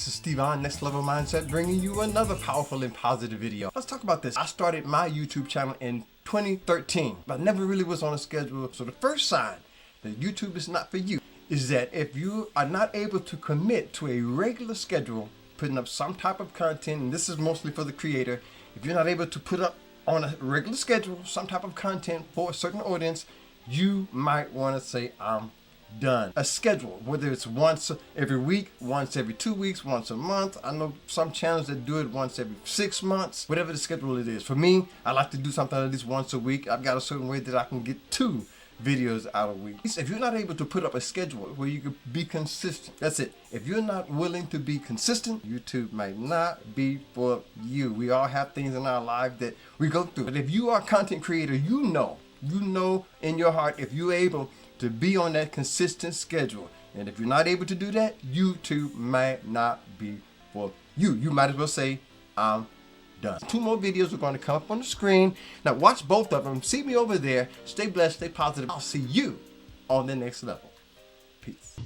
This is Stevon NextLevel Mindset bringing you another powerful and positive video. Let's talk about this. I started my YouTube channel in 2013, but I never really was on a schedule. So the first sign that YouTube is not for you is that if you are not able to commit to a regular schedule, putting up some type of content, and this is mostly for the creator, if you're not able to put up on a regular schedule some type of content for a certain audience, you might want to say, I'm done. A schedule, whether it's once every week, once every 2 weeks, once a month. I know some channels that do it once every 6 months, whatever the schedule it is. For me, I like to do something at least once a week. I've got a certain way that I can get 2 videos out a week. If you're not able to put up a schedule where you can be consistent, that's it. If you're not willing to be consistent, YouTube might not be for you. We all have things in our life that we go through. But if you are a content creator, you know in your heart if you're able to be on that consistent schedule. And if you're not able to do that, YouTube might not be for you. You might as well say, I'm done. 2 more videos are going to come up on the screen. Now watch both of them. See me over there. Stay blessed, stay positive. I'll see you on the next level. Peace.